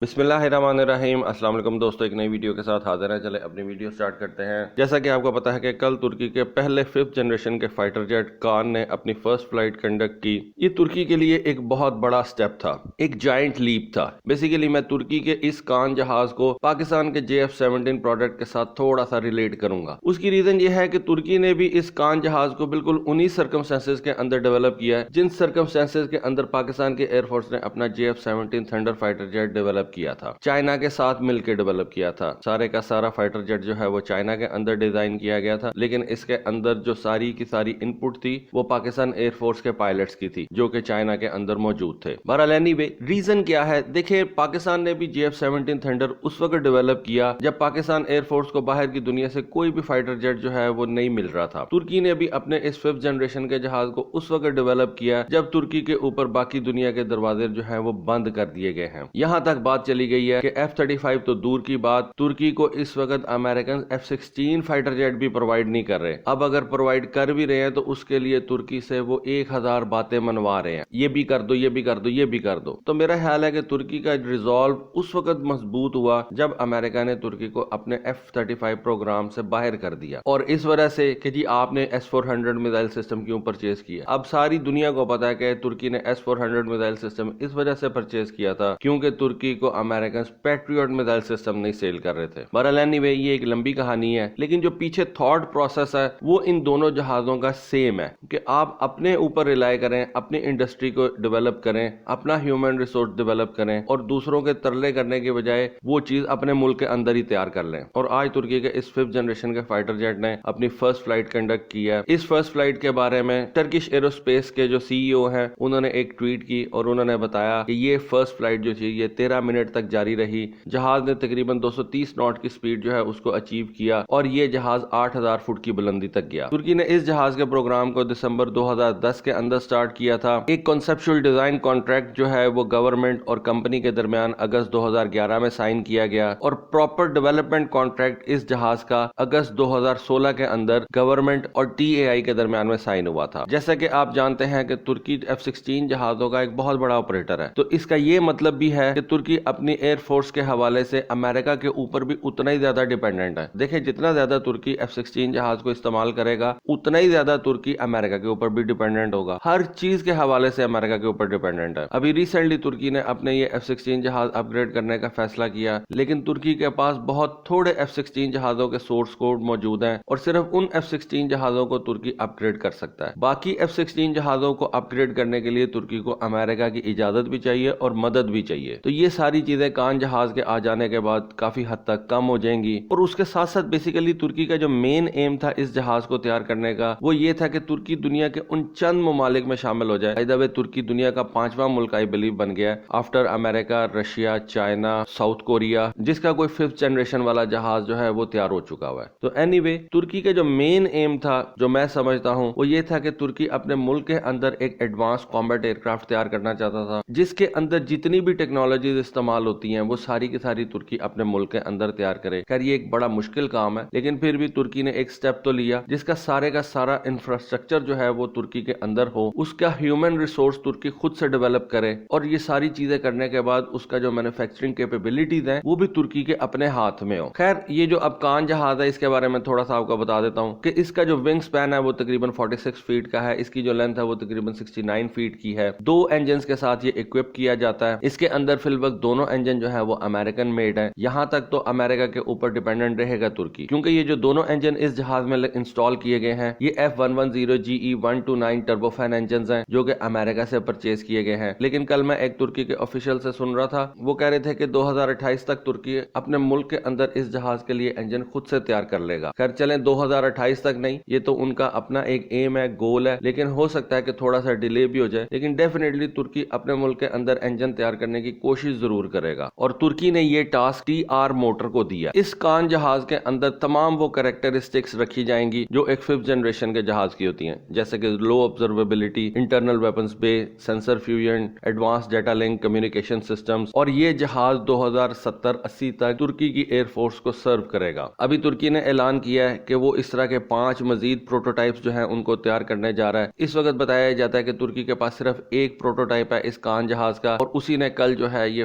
بسم اللہ الرحمن الرحیم۔ السلام علیکم دوستو، ایک نئی ویڈیو کے ساتھ حاضر ہیں۔ چلے اپنی ویڈیو سٹارٹ کرتے ہیں۔ جیسا کہ آپ کو پتا ہے کہ کل ترکی کے پہلے 5th جنریشن کے فائٹر جیٹ کان نے اپنی فرسٹ فلائٹ کنڈکٹ کی۔ یہ ترکی کے لیے ایک بہت بڑا سٹیپ تھا، ایک جائنٹ لیپ تھا۔ بیسیکلی میں ترکی کے اس کان جہاز کو پاکستان کے JF-17 پروڈکٹ کے ساتھ تھوڑا سا ریلیٹ کروں گا۔ اس کی ریزن یہ ہے کہ ترکی نے بھی اس کان جہاز کو بالکل انہی سرکمسٹانسز کے اندر ڈیولپ کیا ہے جن سرکمسٹانسز کے اندر پاکستان کے ایئر فورس نے اپنا JF-17 thunder fighter jet develop کیا تھا، چائنا کے ساتھ مل کے ڈیولپ کیا تھا۔ سارے کا سارا فائٹر جیٹ جو ہے وہ چائنا کے اندر ڈیزائن کیا گیا تھا، لیکن اس کے اندر جو ساری کی ساری انپٹ تھی وہ پاکستان ایئر فورس کے پائلٹس کی تھی جو کہ چائنا کے اندر موجود تھے۔ بہرحال اینی وے ریزن کیا ہے، دیکھیں پاکستان نے بھی JF-17 تھنڈر اس وقت ڈیولپ کیا جب پاکستان ایئر فورس کو باہر کی دنیا سے کوئی بھی فائٹر جیٹ جو ہے وہ نہیں مل رہا تھا۔ ترکی نے بھی اپنے اس 5th جنریشن کے جہاز کو اس وقت ڈیولپ کیا جب ترکی کے اوپر باقی دنیا کے دروازے جو ہیں وہ بند کر دیے گئے ہیں۔ یہاں تک بات چلی گئی ہے کہ F-35 تو دور کی بات، ترکی کو اس وقت امریکن F-16 فائٹر جیٹ بھی پرووائڈ نہیں کر رہے۔ اب اگر پرووائڈ کر بھی رہے ہیں تو اس کے لیے ترکی سے وہ 1000 باتیں منوا رہے ہیں، یہ بھی کر دو، یہ بھی کر دو، یہ بھی کر دو۔ تو میرا خیال ہے کہ ترکی کا ریزالو اس وقت مضبوط ہوا جب امریکہ نے ترکی کو اپنے F-35 پروگرام سے باہر کر دیا، اور اس وجہ سے کہ جی آپ نے S-400 میزائل سسٹم کیوں پرچیز کیا۔ اب ساری دنیا کو پتا ہے کہ ترکی نے S-400 میزائل سسٹم اس وجہ سے پرچیز کیا تھا کیونکہ ترکی کو امریکن پیٹریوٹ میزائل سسٹم نہیں سیل کر رہے تھے۔ بہرحال اینی وے یہ ایک لمبی کہانی ہے، لیکن جو پیچھے تھاٹ پروسیس ہے وہ ان دونوں جہازوں کا سیم ہے کہ آپ اپنے اوپر ریلائی کریں، اپنی انڈسٹری کو ڈیولپ کریں، اپنا ہیومن ریسورس ڈیولپ کریں اور دوسروں کے ترلے کرنے کے بجائے وہ چیز اپنے ملک کے اندر ہی تیار کر لیں۔ اور آج ترکی کے اس 5th جنریشن کے فائٹر جیٹ نے اپنی فرسٹ فلائٹ کنڈکٹ کی ہے۔ اس فرسٹ فلائٹ کے بارے میں ٹرکش ایروسپیس کے جو CEO ہیں انہوں نے ایک ٹویٹ کی اور انہوں نے بتایا کہ یہ فرسٹ فلائٹ جو تھی یہ 13 منٹ تک جاری رہی، جہاز نے تقریباً 230 ناٹ کی سپیڈ جو ہے اس کو اچیو کیا اور یہ جہاز 8000 فٹ کی بلندی تک گیا۔ ترکی نے اس جہاز کے پروگرام کو دسمبر 2010 کے اندر سٹارٹ کیا تھا۔ ایک کنسپچول ڈیزائن کانٹریکٹ جو ہے وہ گورنمنٹ اور کمپنی کے درمیان اگست 2011 میں سائن کیا گیا اور پراپر ڈیولپمنٹ کانٹریکٹ اس جہاز کا اگست 2016 کے اندر گورنمنٹ اور TAI کے درمیان میں سائن ہوا تھا۔ جیسا کہ آپ جانتے ہیں کہ ترکی F-16 جہازوں کا ایک بہت بڑا آپریٹر ہے، تو اس کا یہ مطلب بھی ہے کہ ترکی اپنی ایئر فورس کے حوالے سے امریکہ کے اوپر بھی اتنا ہی زیادہ ڈیپینڈنٹ ہے۔ دیکھیں جتنا زیادہ ترکی F-16 جہاز کو استعمال کرے گا اتنا ہی زیادہ ترکی امریکہ کے اوپر بھی ڈیپینڈنٹ ہوگا، ہر چیز کے حوالے سے امریکہ کے اوپر ڈیپینڈنٹ ہے۔ ابھی ریسنٹلی ترکی نے اپنے یہ F-16 جہاز اپ گریڈ کرنے کا فیصلہ کیا، لیکن ترکی کے پاس بہت تھوڑے F-16 جہازوں کے سورس کوڈ موجود ہیں اور صرف ان F-16 جہازوں کو ترکی اپ گریڈ کر سکتا ہے۔ باقی F-16 جہازوں کو اپ گریڈ کرنے کے لیے ترکی کو امریکہ کی اجازت بھی چاہیے اور مدد بھی چاہیے۔ تو یہ ساری چیزیں کان جہاز کے آ جانے کے بعد کافی حد تک کم ہو جائیں گی، اور اس کے ساتھ ساتھ بیسیکلی ترکی کا جو مین ایم تھا اس جہاز کو تیار کرنے کا وہ یہ تھا کہ ترکی دنیا کے ان چند ممالک میں شامل ہو جائے۔ بائی دی وے ترکی دنیا کا 5واں ملک آئی بلیو بن گیا ہے آفٹر امریکہ، رشیا، چائنا، ساؤتھ کوریا، جس کا کوئی 5th جنریشن والا جہاز جو ہے وہ تیار ہو چکا ہوا ہے۔ تو اینی وے ترکی کا جو مین ایم تھا جو میں سمجھتا ہوں وہ یہ تھا کہ ترکی اپنے ملک کے اندر ایک ایڈوانس کامبیٹ ایئر کرافٹ تیار کرنا چاہتا تھا جس کے اندر جتنی بھی ٹیکنالوجیز استعمال ہوتی ہیں وہ ساری کی ساری ترکی اپنے ملک کے اندر تیار کرے۔ خیر یہ ایک بڑا مشکل کام ہے، لیکن پھر بھی ترکی نے ایک سٹیپ تو لیا جس کا سارا انفراسٹرکچر جو ہے وہ ترکی کے اندر ہو، اس کا ہیومن ریسورس ترکی خود سے ڈیولپ کرے، اور یہ ساری چیزیں کرنے کے بعد اس کا جو مینوفیکچرنگ کیپیبلٹیز ہیں وہ بھی ترکی کے اپنے ہاتھ میں ہو۔ خیر یہ جو اب کان جہاز ہے اس کے بارے میں تھوڑا سا آپ کو بتا دیتا ہوں کہ اس کا جو ونگ سپین ہے وہ تقریباً 46 فیٹ کا ہے، اس کی جو لینتھ ہے وہ تقریباً 69 فیٹ کی ہے۔ 2 انجنز کے ساتھ یہ اکوپ کیا جاتا ہے۔ اس کے اندر فی الوقت دونوں انجن جو ہے وہ امریکن میڈ ہیں، یہاں تک تو امریکہ کے اوپر ڈیپینڈنٹ رہے گا ترکی، کیونکہ یہ جو دونوں انجن اس جہاز میں انسٹال کیے گئے ہیں یہ F110GE129 ٹربوفین انجنز ہیں جو کہ امریکہ سے پرچیز کیے گئے ہیں۔ لیکن کل میں ایک ترکی کے آفیشل سے سن رہا تھا، وہ کہہ رہے تھے کہ 2028 تک ترکی اپنے ملک کے اندر اس جہاز کے لیے انجن خود سے تیار کر لے گا۔ خیر چلیں 2028 تک نہیں، یہ تو ان کا اپنا ایک ایم ہے، گول ہے، لیکن ہو سکتا ہے کہ تھوڑا سا ڈیلے بھی ہو جائے، لیکن ڈیفینیٹلی ترکی اپنے ملک کے اندر انجن تیار کرنے کی کوشش ضرور کرے گا، اور ترکی نے یہ ٹاسک TR موٹر کو دیا۔ اس کان جہاز کے اندر تمام وہ کریکٹرسٹکس رکھی جائیں گی جو ایک 5th جنریشن کے جہاز کی ہوتی ہیں، جیسے کہ low observability, internal weapons bay, sensor fusion, advance data link communication systems, اور یہ جہاز 2070-80 تک ترکی کی ایئر فورس کو سرو کرے گا۔ ابھی ترکی نے اعلان کیا ہے کہ وہ اس طرح کے 5 مزید پروٹوٹائپس جو ہیں ان کو تیار کرنے جا رہا ہے۔ اس وقت بتایا جاتا ہے کہ ترکی کے پاس صرف ایک پروٹوٹائپ ہے اس کان جہاز کا، اور اسی نے کل جو ہے یہ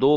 2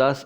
10